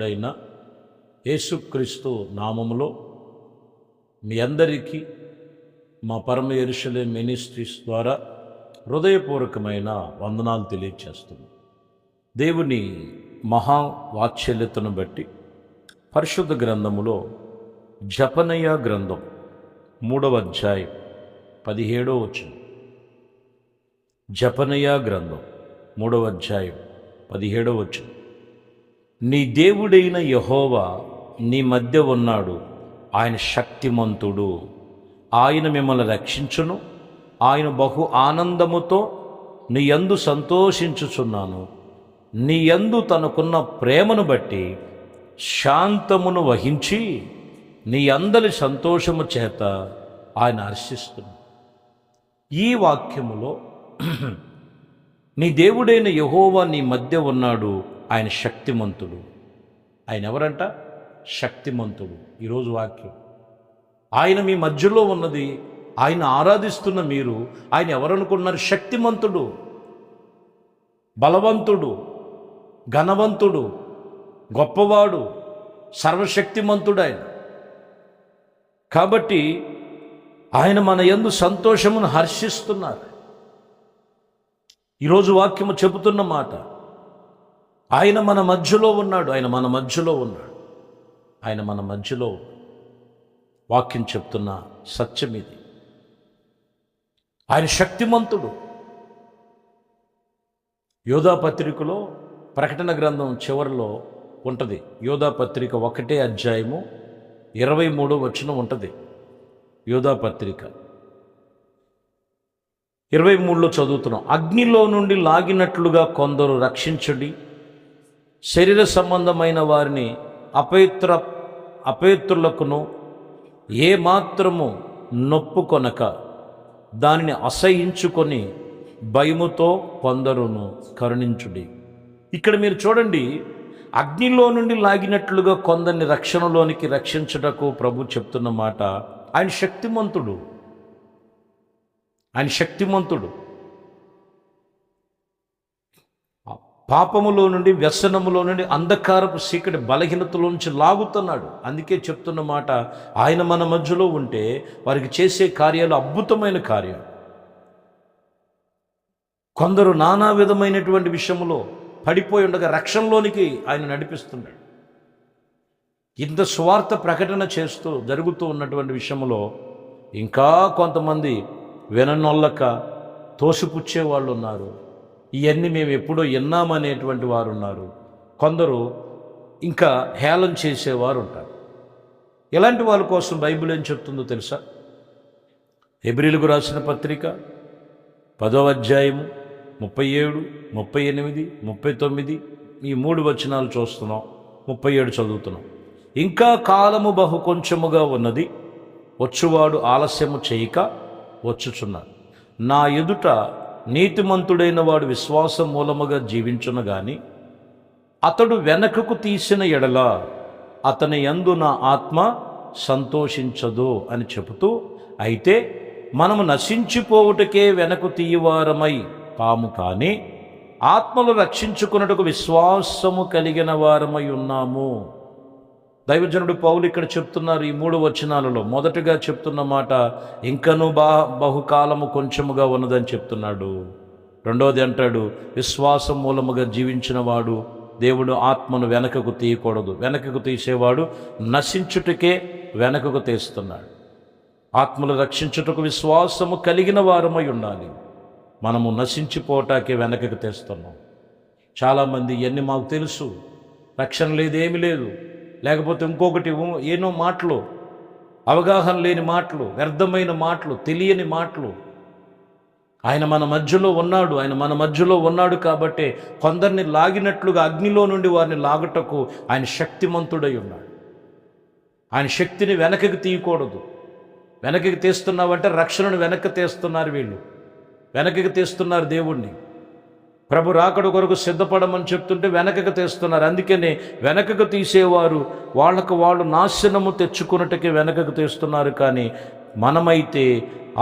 రక్షకుడైన యేసుక్రీస్తు నామములో మీ అందరికీ మా పరమ యెరూషలేము మినిస్ట్రీస్ ద్వారా హృదయపూర్వకమైన వందనాలు తెలియజేస్తున్నాం. దేవుని మహావాత్సల్యతను బట్టి పరిశుద్ధ గ్రంథములో జపనయ గ్రంథం 3వ అధ్యాయం 17వ వచనం. జపనయ గ్రంథం 3వ అధ్యాయం 17వ వచనం. నీ దేవుడైన యెహోవా నీ మధ్య ఉన్నాడు, ఆయన శక్తిమంతుడు, ఆయన మిమ్మల్ని రక్షించును, ఆయన బహు ఆనందముతో నీ యందు సంతోషించుచున్నాను, నీ యందు తనకున్న ప్రేమను బట్టి శాంతమును వహించి నీ అందరి సంతోషము చేత ఆయన హర్షిస్తున్నాడు. ఈ వాక్యములో నీ దేవుడైన యెహోవా నీ మధ్య ఉన్నాడు, ఆయన శక్తిమంతుడు. ఆయన ఎవరంట? శక్తిమంతుడు. ఈరోజు వాక్యం ఆయన మీ మధ్యలో ఉన్నది. ఆయన ఆరాధిస్తున్న మీరు ఆయన ఎవరనుకున్నారు? శక్తిమంతుడు, బలవంతుడు, ఘనవంతుడు, గొప్పవాడు, సర్వశక్తిమంతుడు ఆయన. కాబట్టి ఆయన మన యందు సంతోషమును హర్షిస్తున్నారు. ఈరోజు వాక్యము చెబుతున్న మాట, ఆయన మన మధ్యలో ఉన్నాడు, ఆయన మన మధ్యలో ఉన్నాడు, ఆయన మన మధ్యలో. వాక్యం చెప్తున్న సత్యం ఇది. ఆయన శక్తిమంతుడు. యోధా పత్రికలో ప్రకటన గ్రంథం చివరిలో ఉంటుంది. యోధా పత్రిక 1వ అధ్యాయము 23వ వచనం ఉంటుంది. యోధా పత్రిక 23లో చదువుతున్నాం. అగ్నిలో నుండి లాగినట్లుగా కొందరు రక్షించడి, శరీర సంబంధమైన వారిని అపవిత్రులకును ఏ మాత్రము నొప్పుకొనక దానిని అసహించుకొని భయముతో కొందరును కరుణించుడి. ఇక్కడ మీరు చూడండి, అగ్నిలో నుండి లాగినట్లుగా కొందరిని రక్షణలోనికి రక్షించుటకు ప్రభు చెప్తున్న మాట. ఆయన శక్తిమంతుడు, ఆయన శక్తిమంతుడు. పాపములో నుండి, వ్యసనములో నుండి, అంధకారపు చీకటి బలహీనతలో నుంచి లాగుతున్నాడు. అందుకే చెప్తున్న మాట, ఆయన మన మధ్యలో ఉంటే వారికి చేసే కార్యాలు అద్భుతమైన కార్యాలు. కొందరు నానా విధమైనటువంటి విషయంలో పడిపోయి ఉండగా రక్షణలోనికి ఆయన నడిపిస్తున్నాడు. ఇంత స్వార్థ ప్రకటన చేస్తూ జరుగుతూ ఉన్నటువంటి విషయంలో ఇంకా కొంతమంది విననొల్లక తోసిపుచ్చే వాళ్ళు ఉన్నారు. ఇవన్నీ మేము ఎప్పుడో విన్నామనేటువంటి వారు ఉన్నారు. కొందరు ఇంకా హేళన చేసేవారు ఉంటారు. ఇలాంటి వాళ్ళ కోసం బైబిల్ ఏం చెప్తుందో తెలుసా? హెబ్రీయులకు రాసిన పత్రిక 10వ అధ్యాయము 37, 38, 39 ఈ 3 వచనాలు చూస్తున్నాం. 37 చదువుతున్నాం. ఇంకా కాలము బహు కొంచెముగా ఉన్నది, వచ్చువాడు ఆలస్యము చేయక వచ్చుచున్నాడు. నా ఎదుట నీతిమంతుడైన వాడు విశ్వాసం మూలముగా జీవించును గాని అతడు వెనకకు తీసిన ఎడల అతని యందు నా ఆత్మ సంతోషించదు అని చెబుతూ, అయితే మనము నశించిపోవుటకే వెనకు తీయవారమై కాము కానీ ఆత్మలు రక్షించుకున్నట్టుకు విశ్వాసము కలిగిన వారమై ఉన్నాము. దైవజనుడు పౌలు ఇక్కడ చెప్తున్నారు ఈ 3 వచనాలలో. మొదటగా చెప్తున్న మాట, ఇంకనూ బహుకాలము కొంచెముగా ఉన్నదని చెప్తున్నాడు. రెండవది అంటాడు, విశ్వాసం మూలముగా జీవించిన వాడు దేవుడు ఆత్మను వెనకకు తీయకూడదు. వెనకకు తీసేవాడు నశించుటకే వెనకకు తీస్తున్నాడు. ఆత్మలు రక్షించుటకు విశ్వాసము కలిగిన వారమై ఉండాలి. మనము నశించిపోవటాకే వెనకకు తెస్తున్నాం. చాలామంది ఇవన్నీ మాకు తెలుసు, రక్షణ లేదు, ఏమీ లేదు, లేకపోతే ఇంకొకటి ఏనో మాటలు, అవగాహన లేని మాటలు, వ్యర్థమైన మాటలు, తెలియని మాటలు. ఆయన మన మధ్యలో ఉన్నాడు, ఆయన మన మధ్యలో ఉన్నాడు కాబట్టే కొందరిని లాగినట్లుగా అగ్నిలో నుండి వారిని లాగుటకు ఆయన శక్తిమంతుడై ఉన్నాడు. ఆయన శక్తిని వెనకకి తీయకూడదు. వెనకకి తీస్తున్నావంటే రక్షణను వెనక్కి తీస్తున్నారు వీళ్ళు, వెనకకి తీస్తున్నారు దేవుణ్ణి. ప్రభు రాకడ కొరకు సిద్ధపడమని చెప్తుంటే వెనకకు తీస్తున్నారు. అందుకనే వెనకకు తీసేవారు వాళ్ళకు వాళ్ళు నాశనము తెచ్చుకున్నట్టుకే వెనకకు తీస్తున్నారు. కానీ మనమైతే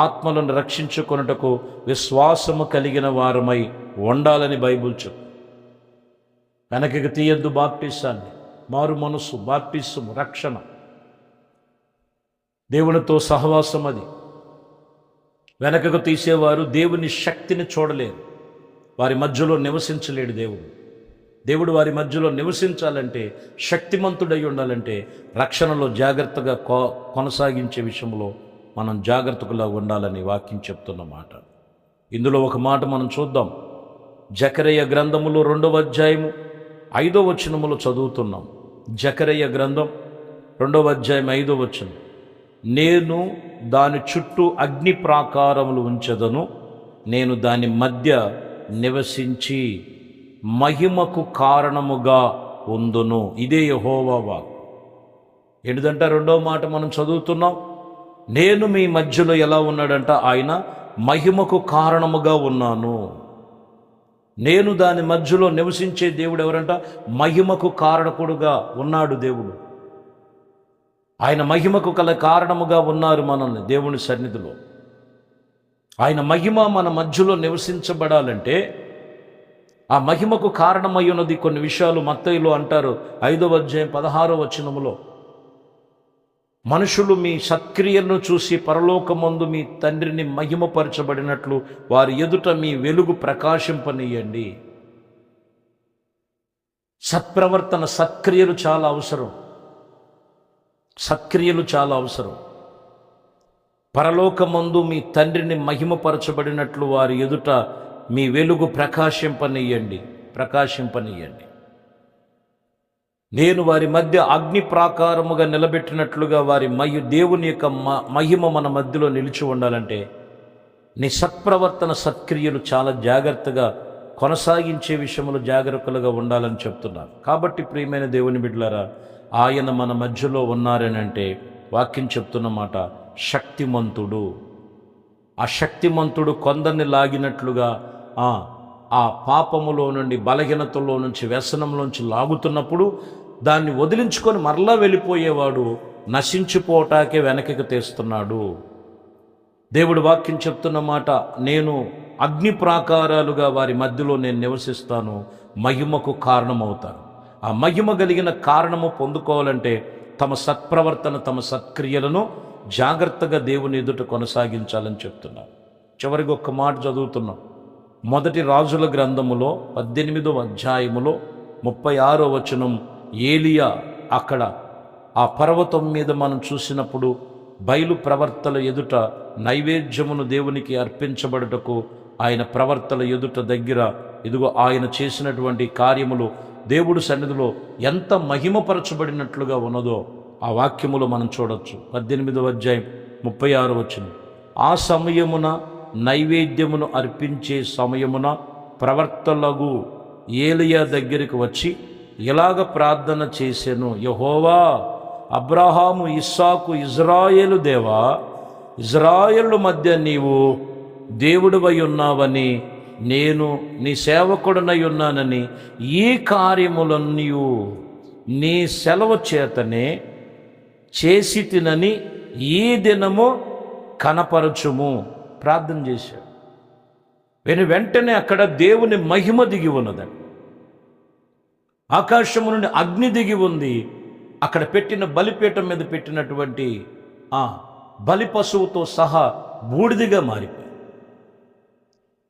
ఆత్మలను రక్షించుకొనుటకు విశ్వాసము కలిగిన వారమై ఉండాలని బైబిల్ చెప్పు. వెనకకు తీయొద్దు బాప్టిసాన్ని, మారు మనసు, బాప్టిసము, రక్షణ, దేవునితో సహవాసం. అది వెనకకు తీసేవారు దేవుని శక్తిని చూడలేరు, వారి మధ్యలో నివసించలేడు దేవుడు. దేవుడు వారి మధ్యలో నివసించాలంటే, శక్తిమంతుడై ఉండాలంటే రక్షణలో జాగ్రత్తగా కొనసాగించే విషయంలో మనం జాగ్రత్తగా ఉండాలని వాక్యం చెప్తున్న మాట. ఇందులో ఒక మాట మనం చూద్దాం. జకరయ్య గ్రంథములో 2వ అధ్యాయము 5వ వచనములో చదువుతున్నాం. జకరయ్య గ్రంథం 2వ అధ్యాయం 5వ వచనం, నేను దాని చుట్టూ అగ్ని ప్రాకారములు ఉంచెదను, నేను దాని మధ్య నివసించి మహిమకు కారణముగా ఉందును. ఇదే యెహోవా వాక్కు. ఏంటిదంట? 2వ మాట మనం చదువుతున్నాం. నేను మీ మధ్యలో ఎలా ఉన్నాడంట? ఆయన మహిమకు కారణముగా ఉన్నాను. నేను దాని మధ్యలో నివసించే దేవుడు ఎవరంట? మహిమకు కారణకుడుగా ఉన్నాడు దేవుడు. ఆయన మహిమకు గల కారణముగా ఉన్నారు మనల్ని దేవుని సన్నిధిలో. ఆయన మహిమ మన మధ్యలో నివసించబడాలంటే ఆ మహిమకు కారణమై ఉన్నది కొన్ని విషయాలు మత్తయిలో అంటారు. 5వ అధ్యాయం 16వ వచనములో, మనుషులు మీ సత్క్రియలను చూసి పరలోకమందు మీ తండ్రిని మహిమపరచబడినట్లు వారి ఎదుట మీ వెలుగు ప్రకాశింపనీయండి. సత్ప్రవర్తన, సత్క్రియలు చాలా అవసరం. సత్క్రియలు చాలా అవసరం. పరలోకమందు మీ తండ్రిని మహిమపరచబడినట్లు వారి ఎదుట మీ వెలుగు ప్రకాశింపనీయండి. నేను వారి మధ్య అగ్ని ప్రాకారముగా నిలబెట్టినట్లుగా వారి దేవుని యొక్క మహిమ మన మధ్యలో నిలిచి ఉండాలంటే నీ సత్ప్రవర్తన, సత్క్రియలు చాలా జాగ్రత్తగా కొనసాగించే విషయంలో జాగ్రత్తలుగా ఉండాలని చెప్తున్నారు. కాబట్టి ప్రియమైన దేవుని బిడ్డలారా, ఆయన మన మధ్యలో ఉన్నారనంటే వాక్యం చెప్తున్న మాట శక్తిమంతుడు. ఆ శక్తిమంతుడు కొందరిని లాగినట్లుగా ఆ పాపములో నుండి, బలహీనతలో నుంచి, వ్యసనంలోంచి లాగుతున్నప్పుడు దాన్ని వదిలించుకొని మరలా వెళ్ళిపోయేవాడు నశించిపోవటాకే వెనకకి తీస్తున్నాడు. దేవుడు వాక్యం చెప్తున్న మాట, నేను అగ్ని ప్రాకారాలుగా వారి మధ్యలో నేను నివసిస్తాను, మహిమకు కారణమవుతాను. ఆ మహిమ కలిగిన కారణము పొందుకోవాలంటే తమ సత్ప్రవర్తన, తమ సత్క్రియలను జాగ్రత్తగా దేవుని ఎదుట కొనసాగించాలని చెప్తున్నారు. చివరికి ఒక్క మాట చదువుతున్నాం. 1 రాజుల గ్రంథములో 18వ అధ్యాయములో 36వ వచనం, ఏలియా అక్కడ ఆ పర్వతం మీద మనం చూసినప్పుడు బయలు ప్రవర్తల ఎదుట నైవేద్యమును దేవునికి అర్పించబడుటకు ఆయన ప్రవర్తల ఎదుట దగ్గర ఇదిగో ఆయన చేసినటువంటి కార్యములు దేవుడు సన్నిధిలో ఎంత మహిమపరచబడినట్లుగా ఉన్నదో ఆ వాక్యములో మనం చూడొచ్చు. 18వ అధ్యాయం 36వ వచనం, ఆ సమయమున నైవేద్యమును అర్పించే సమయమున ప్రవర్తలగు ఏలియా దగ్గరికి వచ్చి ఇలాగ ప్రార్థన చేసెను, యెహోవా, అబ్రహాము, ఇస్సాకు, ఇజ్రాయేలు దేవా, ఇజ్రాయేలు మధ్య నీవు దేవుడివై ఉన్నావని, నేను నీ సేవకుడనై ఉన్నానని, ఈ కార్యములన్నీ నీ సెలవు చేతనే చేసి తినని ఈ దినము కనపరచుము ప్రార్థన చేశాడు. వెంటనే అక్కడ దేవుని మహిమ దిగి ఉన్నదండి. ఆకాశము నుండి అగ్ని దిగి ఉంది. అక్కడ పెట్టిన బలిపీఠం మీద పెట్టినటువంటి ఆ బలి పశువుతో సహా బూడిదిగా మారిపోయింది.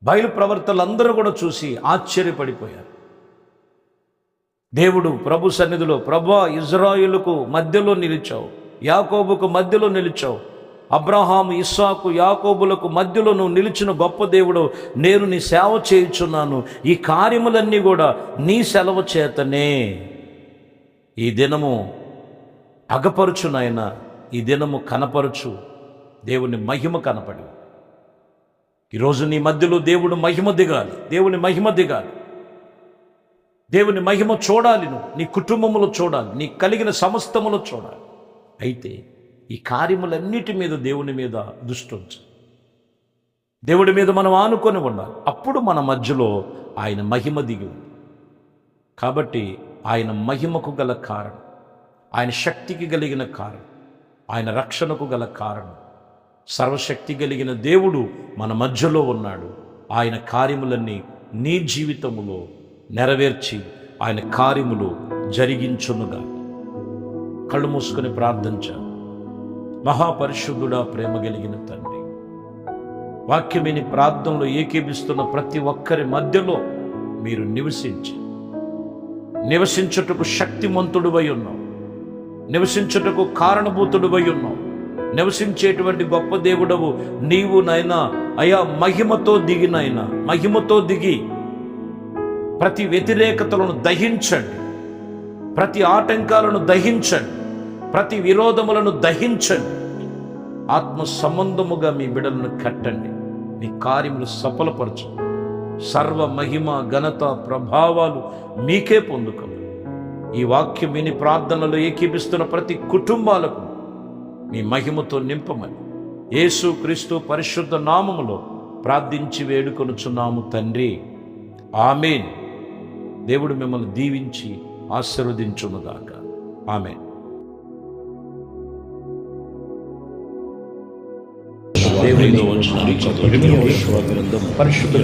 బయలు ప్రవర్తలందరూ కూడా చూసి ఆశ్చర్యపడిపోయారు. దేవుడు ప్రభు సన్నిధిలో, ప్రభా, ఇజ్రాయేలుకు మధ్యలో నిలిచావు, యాకోబుకు మధ్యలో నిలిచావు, అబ్రహాము, ఇస్సాకు, యాకోబులకు మధ్యలో నువ్వు నిలిచిన గొప్ప దేవుడు, నేను నీ సేవ చేయుచున్నాను, ఈ కార్యములన్నీ కూడా నీ సెలవు చేతనే. ఈ దినము అగపరుచు నాయన, ఈ దినము కనపరుచు. దేవుని మహిమ కనపడి ఈరోజు నీ మధ్యలో దేవుడు మహిమ దిగాలి, దేవుని మహిమ దిగాలి, దేవుని మహిమ చూడాలి. నువ్వు నీ కుటుంబంలో చూడాలి, నీ కలిగిన సమస్తములో చూడాలి. అయితే ఈ కార్యములన్నిటి మీద దేవుని మీద దృష్టి ఉంచు, దేవుడి మీద మనం ఆనుకొని ఉండాలి. అప్పుడు మన మధ్యలో ఆయన మహిమ దిగి ఉంది. కాబట్టి ఆయన మహిమకు గల కారణం, ఆయన శక్తికి కలిగిన కారణం, ఆయన రక్షణకు గల కారణం, సర్వశక్తి కలిగిన దేవుడు మన మధ్యలో ఉన్నాడు. ఆయన కార్యములన్నీ నీ జీవితములో నెరవేర్చి ఆయన కార్యములు జరిగించునుగా. కళ్ళు మూసుకొని ప్రార్థించాను. మహాపరిశుద్ధుడా, ప్రేమ కలిగిన తండ్రి, వాక్యం విని ప్రార్థనలో ఏకీభిస్తున్న ప్రతి ఒక్కరి మధ్యలో మీరు నివసించుటకు శక్తిమంతుడువై ఉన్నావు, నివసించుటకు కారణభూతుడువై ఉన్నావు. నివసించేటువంటి గొప్ప దేవుడవు నీవు నైనా. అయా, మహిమతో దిగి ప్రతి వ్యతిరేకతలను దహించండి, ప్రతి ఆటంకాలను దహించండి, ప్రతి విరోధములను దహించండి. ఆత్మ సంబంధముగా మీ బిడ్డలను కట్టండి, మీ కార్యములు సఫలపరచండి. సర్వ మహిమ, ఘనత, ప్రభావాలు మీకే పొందుకోండి. ఈ వాక్యం విని ప్రార్థనలో ఏకీపిస్తున్న ప్రతి కుటుంబాలకు మీ మహిమతో నింపమని యేసు క్రీస్తు పరిశుద్ధ నామములో ప్రార్థించి వేడుకొనుచున్నాము తండ్రి, ఆమేన్. దేవుడు మిమ్మల్ని దీవించి ఆశీర్వదించునుగాక. ఆమేన్. దేవునితో వచ్చిన పరిశుద్ధ